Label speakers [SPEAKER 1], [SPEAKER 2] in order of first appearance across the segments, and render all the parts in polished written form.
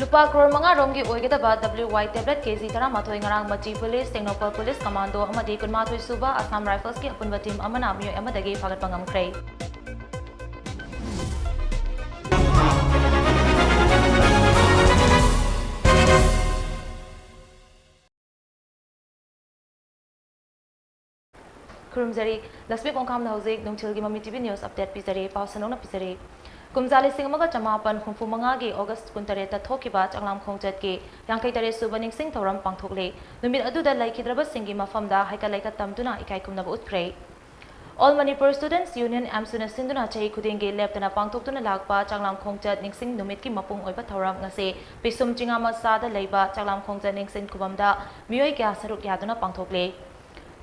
[SPEAKER 1] Lupa crore manga romgi oigedaba WY tablet KG tara mathoi ngarang machi police Technopol police commando amadi kunmathoi suba Assam Rifles ki apunba team amana miyo amadagi fagatpa ngamkhre. Kurumzari LUXMI KONGKHAM na hauzik nungchilgi Mami TV News update pizari pausanong na pizari. Kumzali singamaga chamapan khumfu mangagi August 13 ta thokiba changlam khongchat ki yangkai tare subaning sing thoram pangthokle numit aduda laikhidraba singi mafamda haikalaika tamduna ikai kumnaba utkhre. All Manipur Students Union amsuna sinduna chahi khudingi leptana pangthoktuna lakpa changlam khongchat ningsing numit ki mapung oiba thoram ngase pisum chingama sada leiba changlam khongchat ningsing kubamda miyoi kya saruk yaduna pangthokle.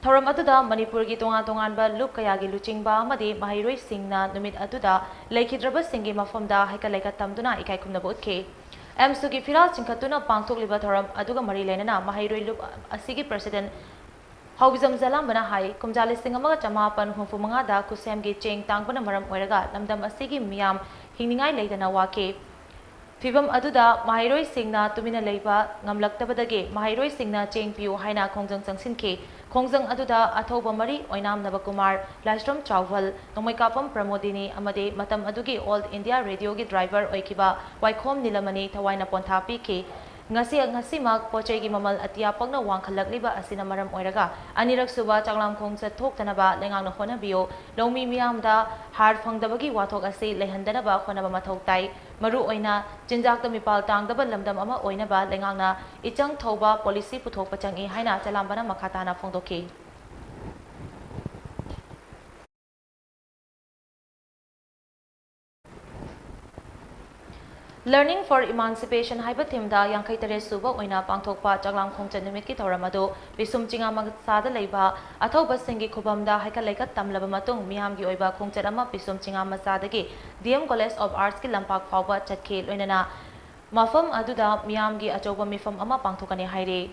[SPEAKER 1] Thoram aduda Manipur ki tongan ba lup kayagi luchingba amadi mahiroi singna numit aduda laikhidraba singi mafamda haikalaika tamduna ikai kumnaba utkhe. MSU ki firal chingkhatuna pangthokliba thoram aduga mari lenana mahiroi lup asigi president Haubizam Zalam bana hai kumjali singamaga chamapan humfu mangada kusem gi cheng tangbana maram oiraga lamdam asigi miyam hingningai leidana wake. Fibam aduda mahiroi singna tumina leiba ngamlaktabadagi mahiroi singna cheng piu haina khongjang changsinke khongjang aduda athoba mari oinam Navakumar Lashram Chawhal Nomai Kapam Pramodini amade matam adugi All India Radio gi driver oikiba Waikhom Nilamani thawaina ponthapi ke ngasi mak pochai gi mamal atia pagna wangkhalakliba asina maram oiraga anirak suba changlam khongchat thoktanaba lengang na hona bio lomi miyamda har phangdabagi wathok ase lehandanaba khonaba mathok tai maru oina jinjak mipal tangdaba lamdam ama oinaba lengang na ichang thoba policy puthok pachangi haina chalambana makhatana phongdoki. Learning for Emancipation haiba thimda yangkai tare suba oina pangthokpa changlam khongchat numit ki thoramado bisum chinga magsada leiba athoba singi khubamda haikalaika tamlaba matung miyamgi oiba khongchat ama bisum chinga masadagi DM College of Arts ki lampak phawba chatke loinana mafam aduda miyamgi achoba mifam ama pangthokani haire.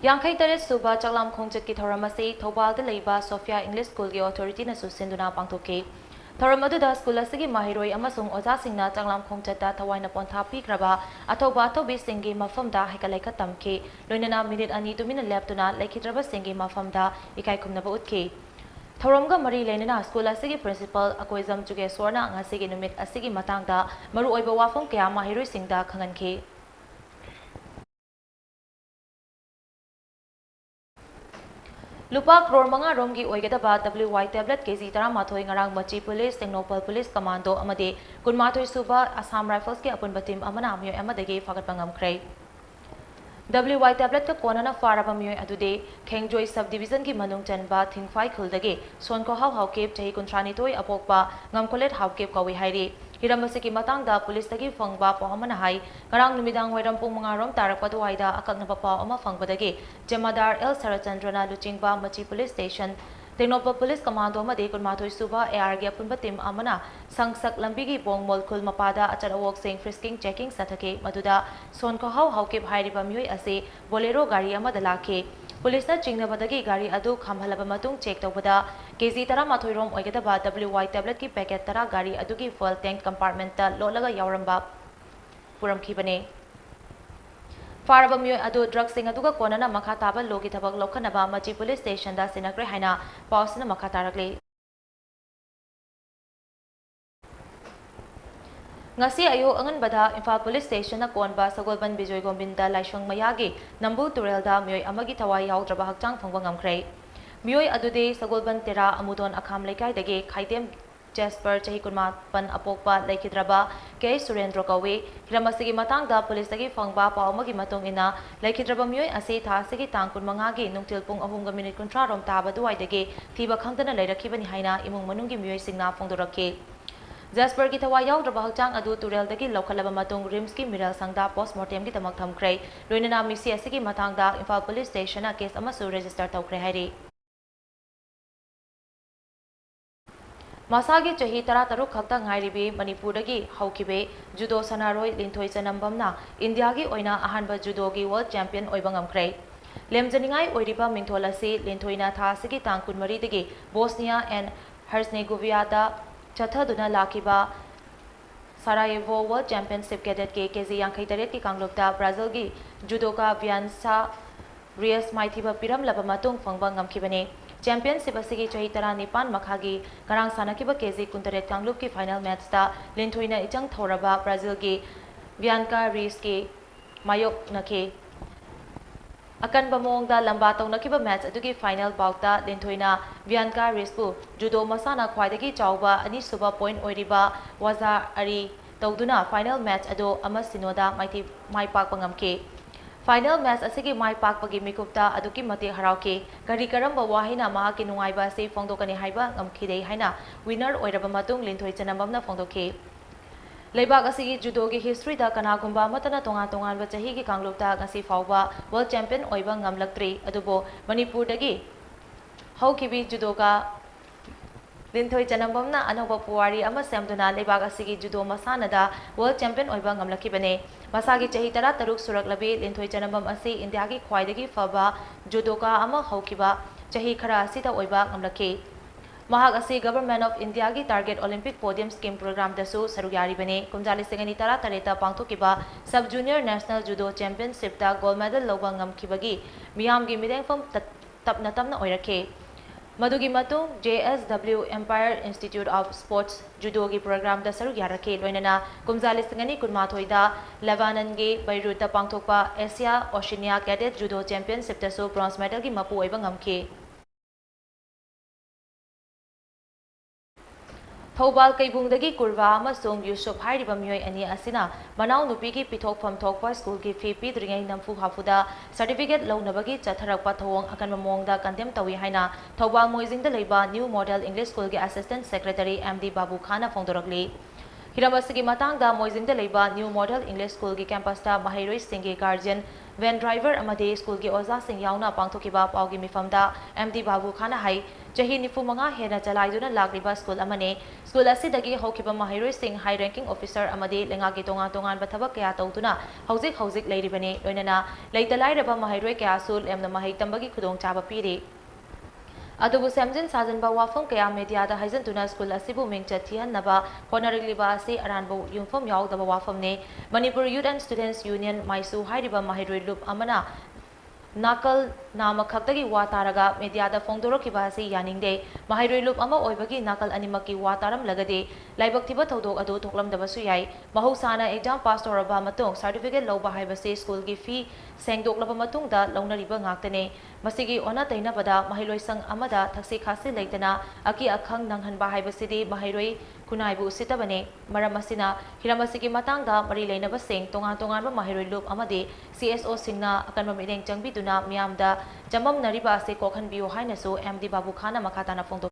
[SPEAKER 1] Yangkai tare suba changlam khongchat ki thoramase Thobal da leiba Sophia English School gi authority na susinduna pangthoke. Thoram aduda school asigi mahiroi amasung oja singna changlam khongchat da thawaina pontha pikraba athoba athobi singi mafamda haikalaika tamke loinana minute ani tumina laptuna laikhidraba singi mafamda ikai khumnaba utke. Thoramga mari lenana school asigi principal akoizam chuge swarna ngasigi numit asigi matangda maru oiba wafam kya mahiroi singda khanganke. Lupa crore manga romgi oigedaba WY tablet KG tara mathoi ngarang machi police Technopol police commando amade kunmathoi suba Assam Rifles ki apunba team amana miyo amadagi fagatpa ngamkhre. WY tablet ka konana faraba miyoi adude Khengjoi subdivision ki manung chanba thingfai khulдage sonko hau kep chahi kuntrani toi apokpa ngamkolet hau kep kawi hairi hiramasi ki matangda police tagi fangba pawamana hai karang numidang wairam pung mangarom tarakpa duaida akakna papa ama fangbadage Jamadar L Sarachandrana luchingba machi police station Tengnopal Police Commando amade kunmathoi suba AR gi apunba team amana sangsak lambigi bongmol khul mapada acharawok sing frisking checking sathake maduda sonko hau kep hairiba mioi ase bolero gari amada lakhe Police na chingnabadagi gari adu khamhalaba matung check tawbada kg 13 rom oigadaba WY tablet ki packet tara gari adugi fuel tank compartment ta lolaga yauramba puramkhibane Faraba miyoi adu drugs sing aduga konana makha taba logi thabak lokhanaba machi police station da sinakre haina pausna makha tarakle ngasi ayo angan bada Imphal police station na konba Sagolban Bijoy Gombinda Laishong Mayagi Nambu Turelda miyoi amagi thawai yaudraba hakchang phangwa ngamkre miyoi adude Sagolban Tera Amudon Akham Lekai dage Khaitem Jasper chahi kunma pan apokpa laikhidraba ke Surendra kawe hiramasi matang da police tagi fangba pawmagi matong ina laikhidraba miyoi ase tha sigi tang kun manga gi nungtil pung ahum ga minute kuntra rom taba duai dage thiba khangdana lairakibani haina imung manungi miyoi singna phongdorake Jasper ki thawa yaudraba hakchang adu turel dagi lokhalaba matung rims ki miral sangda postmortem gi tamak thamkrai loinana misi asigi matang da Imphal police station a case amasu register tawkre hairi Masagi chahi taruk khakta ngairibi Manipurdagi haukibe judo sanaroi linthoi chanambamna India gi oina ahanba judo gi world champion oiba ngamkrai lemjaningai oiriba mingthol asi linthoina tha sigi tang kunmari dagi Bosnia and Herzegovina da chathaduna lakiba Sarajevo world championship cadet ke kg 58 ki kanglukta Brazil gi judoka Viansa Reyes maithiba piram laba matung phangba ngamkhibane Championship asigi chahi tara nipan makhagi karang sanakiba kg kuntaret kanglup ki final match ta linthoina ichang thoraba Brazil gi Bianca Reyes ki mayok nakhe akan bamong da lamba tong nakiba match adugi final bout ta linthoina Bianca Reyes pu judo masana khwaidagi chawba ani suba point oiriba waza ari tawduna final match ado ama sinoda mai pak pangamke Final match asigi mai pakpagi mikupta aduki mate harauke kari karamba wahina mahaki nungaiba se phongdokani haiba ngamkhidei haina winner oiraba matung linthoi chanambamna phongdoke Leibak asigi judo gi history da kanagumba matana tongan ba chahi gi kanglukta ngasi fawba world champion oiba ngamlaktri adubo Manipur dagi haukibi judoga Linthoi chanambamna anoba puwari ama semduna leibak asigi judo masanada world champion oiba ngamlakibane Masagi chahi tara taruk suraklabi linthoi chanambam asi India gi khwaidagi faba judoka ama haukiba chahi khara asida oiba ngamlake Mahak asi Government of India gi Target Olympic Podium Scheme Program dasu sarugari bane kumjali singani tara tareta pangthokiba Sub Junior National Judo Championship ta gold medal loba ngamkhibagi miyam gi midengfam tapna oirake Madugi matung JSW Empire Institute of Sports Judo gi program da saru yarake loinana kumjali singani kunmathoi da Lebanon gi Beirut ta pangthokpa Asia Oceania Cadet Judo Championship ta so bronze medal gi mapu oiba ngamke Thobal Kaibungdagi Kurva amasung Yusuf hairiba miyoi ani asina manau nupi gi pithokpham thokpa school gi fee pidringai namfu hafuda certificate launabagi chatharakpa thawong akan mamongda condemn tawi haina Thobal Moijingda leiba New Model English School gi Assistant Secretary MD Babu Khana phongdorakli Hiramasi matangda Moijingda leiba New Model English School gi campus ta mahairoi singi guardian van driver amade school gi oza sing yauna pangthokiba paugi mifamda MD Babu Khana hai chahi nifu manga hena chalaiduna lagriba school amane school asidagi hokiba mahairoi sing high ranking officer amade lenga gi tongan bathabak kaya tawtuna hauzik leiribane loinana leitalai raba mahairoi kaya sul emna mahai tambagi khudong chaba piri Adubu Samjin Sajanba wafam kaya media da haijan tuna school asibu mingchat thihanaba honariliba asi aranbo yungfam yaudaba wafam ne Manipur Youth and Students Union Maisu hairiba mahiroi loop amana nakal नाम खक्तगी वा तारगा मीडियादा फोंदोरखिबा असि यानिंगदे महाइरोई loop अमा ओइबगी नाकल अनिमकी वा तारमलगदे लाइबक थिबा थौदोक अदु थोकलमदबसु याई महौसाना exam पास तौरबा मतुंग certificate लौबा हाइबसे school की फी सेंगदोकलबा मतुंगदा लौनरिबा ngaktane masigi ona tainabada mahiloi sang amada thakse khasi leitana aki akhang nanghanba haibasidi mahairoi kunaibu sitabane maram asina hiramasigi matangda mari leinaba sing tongan tongan ba mahiroi lup amade CSO singna akanba mireng changbiduna miyamda jamam nariba ase kokhan biyo hainasu MD babu khana makhatana phongdo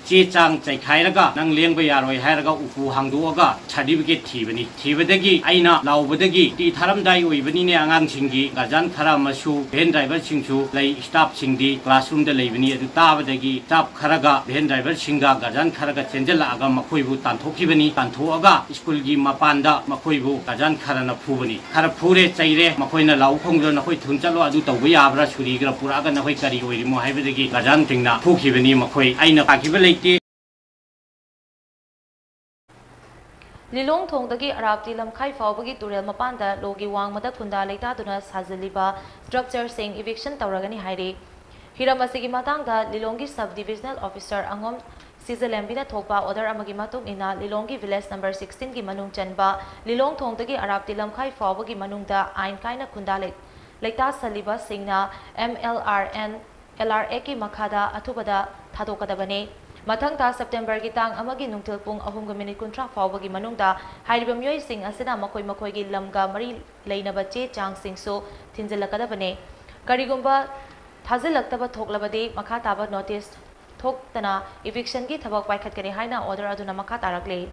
[SPEAKER 2] चे चांग चाइखाइरगा नंग Laing यारोय हायरगा उफु हांगदोगा certificate थीबनी थीबदगी आइना लाउबदगी T थारमदाई ओइबनीने आंगांग सिंगी गाजान खरा मसु भेन driver सिंगसु लाई staff सिंगदी classroom द लेबनी अदु ताबदगी स्टाफ खरागा भेन ड्राइवर सिंगा गाजान खरागा चेंजलागा मखोइबु तानथोखिबनी तानथोअगा स्कूल की मपानदा मखोइबु गाजान खराना फुबनी खरा फुरे चाइरे मखोइना लाउ खोंगदो नखोइ थुन चलो अदु तौबु याब्रा सुरीग्रा पुरागा नखोइ करी ओइरिमो हाइबदगी गाजान थिंगना फुखिबनी मखोइ आइना पाखिबले
[SPEAKER 1] लिलोंग थोंगदगी अराबती लमखाई फावबगी तुरेल मपानदा लोगी वांगमदा खुंदा लेतादुना साजलिबा स्ट्रक्चर सिंग eviction तौरगनी हाइरे हिरामसिगी मतांगदा लिलोंगी sub divisional officer Angom सीजलेम्बिना थोपा ऑर्डर अमगी मतुंग इना लिलोंगी विलेज नंबर 16 की मनुंग चनबा लिलोंग थोंगदगी अराबती लमखाई फावबगी मनुंगदा आइन काइना खुंदा लेता सलिबा सिंगना MLRN LRA की मखादा अथुबदा थादोकदबने मथंगता सेप्टेम्बर की तांग अमगी नुंगथिल पुंग 3:30 फावबगी मनुंगदा हाइरिबा म्योय सिंग असना मखोय मखोयगी लमगा मरी लेनबा चे चांग सिंगसो थिंजलकदबने करिगुंबा थाजिलक्तबा थोकलबदे मखा ताबा नोटिस थोकतना इविक्शन की थबक पाइखतकने हाइना ऑर्डर अदुना मखा तारकले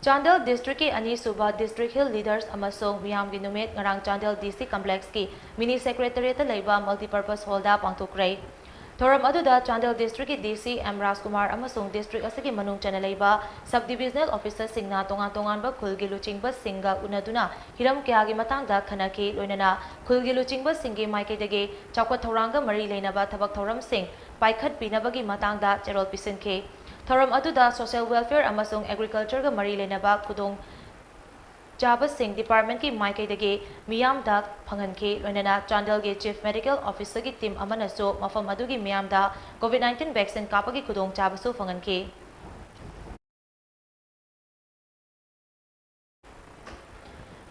[SPEAKER 1] चांदल डिस्ट्रिक्ट की अनीसुबा डिस्ट्रिक्ट हिल लीडर्स अमसोंग मियाम की नुमेत ngarang चांदल DC कॉम्प्लेक्स की मिनी सेक्रेटरीट लेबा मल्टीपर्पस हॉलदा पांगथोक्रे थोरम अदुदा चांदल डिस्ट्रिक्ट की DC M राजकुमार अमसोंग डिस्ट्रिक्ट असगी मनुंग चना लेबा सब डिविजनल ऑफिसर सिंगना तोंगा तोंगानबा खुलगी लुचिंगबा सिंगा उनदुना हिरम क्यागी मतांगदा खनाकी लोइनना खुलगी लुचिंगबा सिंगी माइकेदगे चाकवा थौरांगा मरी लेनबा थबक थौरम सिंग पाइखत पिनबगी मतांगदा चेरोल पिसिनखे थौरम अदुदा सोशल वेलफेयर अमसोंग एग्रीकल्चर का मरी लेनबा खुदोंग चाबा सिंह डिपार्टमेंट की माइकेदगे मियामदा फंगनखे लोइनना चांदल के चीफ मेडिकल ऑफिसर की टीम अमनसो मफम अदुगी मियामदा कोविड-19 वैक्सीन कापगी खुदोंग चाबसो फंगनखे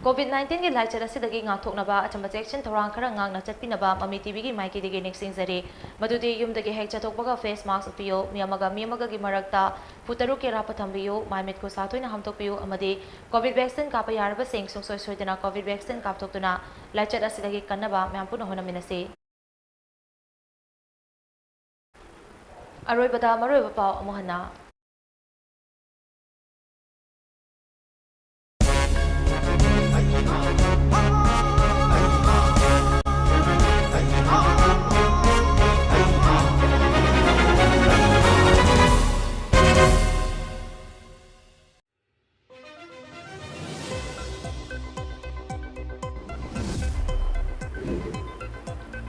[SPEAKER 1] कोविड-19 की लाइचर असिदगी ngaktoknaba achamba section thorang khara ngangna chatpinaba mami tv gi maiki dege nexingzare madudi yumdagi hek chatokbaga face mask upiyo miyamaga gi marakta putaru ke rapa thambiyo maimit ko sathoina hamtokpiyo amade covid vaccine kapa yaraba sing songsoi soidana covid vaccine kaptoktuna laichat asidagi kannaba myampuna honaminase aroibada maroiba paw amohana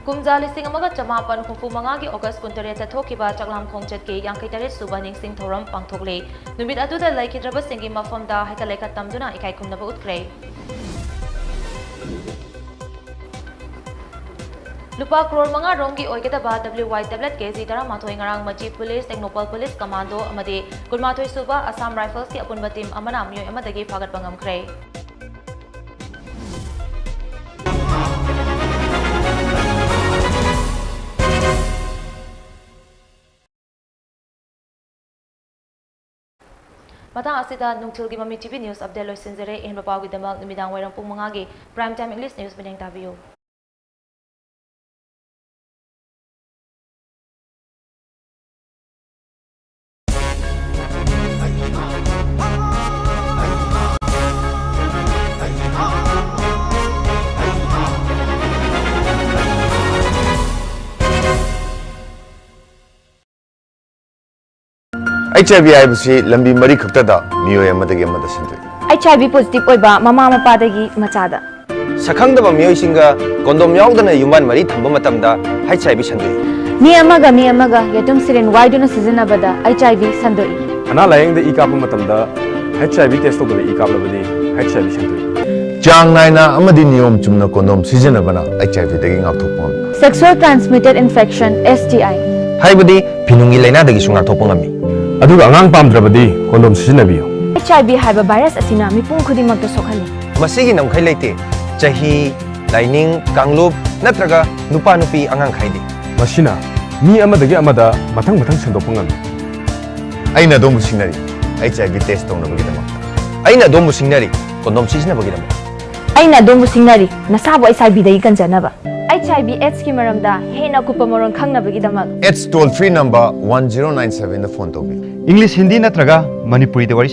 [SPEAKER 1] कुमजा लिसिंग अमगा चमापन हुफु मंगा की अगस्त 19 थोकिबा चकलाम खोंगचत के 53 सुबा निंगसिंग थौरम पांगथोकले नुमित अदुदा लाइकिद्रबा सिंगी मफमदा हैकलेका तमदुना इकाई खुमनबा उतख्रे लुपा करोड़ मंगा रोंगी ओइगदबा WY tablet KG 10 ngarang machi police technopal police commando amade kunmathoi suba Assam Rifles की अपुनबा team अमना म्योय अमदगी फागत पंगमख्रे मता असिदा नुंगथिलगी ममी टीवी न्यूज अपडेट लोइसिनजरे एहन पावगी दमक निमिदांग वैरंग पुंग मंगागी प्राइम टाइम इंग्लिश न्यूज बिनेंग ताबियो
[SPEAKER 3] HIV हाइबसी लंबी मरी खक्तदा मियोय अमदगे अमदा संदोय
[SPEAKER 4] HIV पॉजिटिव ओइबा ममा मपादगी मचादा
[SPEAKER 3] सखंगदबा मियोयसिंगा कोंडोम यावदना युमान मरी थंबा मतमदा HIV संदोय
[SPEAKER 4] मी अमगा यतुम सिरिन वाइडुना सिजनबदा HIV संदोय
[SPEAKER 5] अना लायंगदा इकाप मतमदा HIV टेस्ट तोबदा इकापलबदी HIV संदोय ꯆꯥꯡ ꯅꯥꯏꯅ ꯑꯃꯗꯤ ꯅꯤꯌꯣꯝ ꯆꯨꯝꯅ ꯀꯣꯟꯗꯣꯝ ꯁꯤꯖꯤꯟꯅꯕꯅ HIV ꯗꯒꯤ ꯉꯥꯛꯊꯣꯛꯄ ꯉꯝꯃꯤ
[SPEAKER 4] Sexual transmitted infection STI
[SPEAKER 3] ꯍꯥꯏꯕꯗꯤ ꯐꯤꯅꯨꯡꯒꯤ ꯂꯥꯏꯅꯥꯗꯒꯤꯁꯨ ꯉꯥꯛꯊꯣꯛꯄ ꯉꯝꯃꯤ
[SPEAKER 6] ꯑꯗꯨꯒ ꯑꯉꯥꯡ ꯄꯥꯝꯗ꯭ꯔꯕꯗꯤ ꯀꯣꯟꯗꯣꯝ ꯁꯤꯖꯤꯟꯅꯕꯤꯌꯨ
[SPEAKER 4] HIV ꯍꯥꯏꯕ ꯚꯥꯏꯔꯁ ꯑꯁꯤꯅ ꯃꯤꯄꯨꯝ ꯈꯨꯗꯤꯡꯃꯛꯇ ꯁꯣꯛꯍꯜꯂꯤ
[SPEAKER 3] ꯃꯁꯤꯒꯤ ꯅꯝꯈꯩ ꯂꯩꯇꯦ ꯆꯍꯤ ꯂꯥꯏꯅꯤꯡ ꯀꯥꯡꯂꯨꯞ ꯅꯠꯇ꯭ꯔꯒ ꯅꯨꯄꯥ ꯅꯨꯄꯤ ꯑꯉꯥꯡ ꯈꯥꯏꯗꯦ
[SPEAKER 6] ꯃꯁꯤꯅ ꯃꯤ ꯑꯃꯗꯒꯤ ꯑꯃꯗ ꯃꯊꯪ ꯁꯟꯗꯣꯛꯄ ꯉꯝꯃꯤ
[SPEAKER 5] ꯑꯩꯅ ꯑꯗꯣꯝꯕꯨ ꯁꯤꯡꯅꯔꯤ HIV ꯇꯦꯁ ꯇꯧꯅꯕꯒꯤꯗꯃꯛꯇ
[SPEAKER 3] ꯑꯩꯅ ꯑꯗꯣꯝꯕꯨ ꯁꯤꯡꯅꯔꯤ ꯀꯣꯟꯗꯣꯝ ꯁꯤꯖꯤꯟꯅꯕꯒꯤꯗꯃꯛ
[SPEAKER 4] ꯑꯩꯅ ꯑꯗꯣꯝꯕꯨ ꯁꯤꯡꯅꯔꯤ ꯅꯁꯥꯕꯨ HIVꯗꯒꯤ ꯀꯟꯖꯅꯕ HIV AIDSꯀꯤ ꯃꯔꯝꯗ ꯍꯦꯟꯅ ꯀꯨꯞꯄ ꯃꯔꯣꯜ ꯈꯪꯅꯕꯒꯤꯗꯃꯛ
[SPEAKER 5] AIDS toll free number 1097 ꯗ ꯐꯣꯟ ꯇꯧꯕꯤꯌꯨ
[SPEAKER 7] इंग्लिश हिंदी नत्रगा मणिपुरी वरी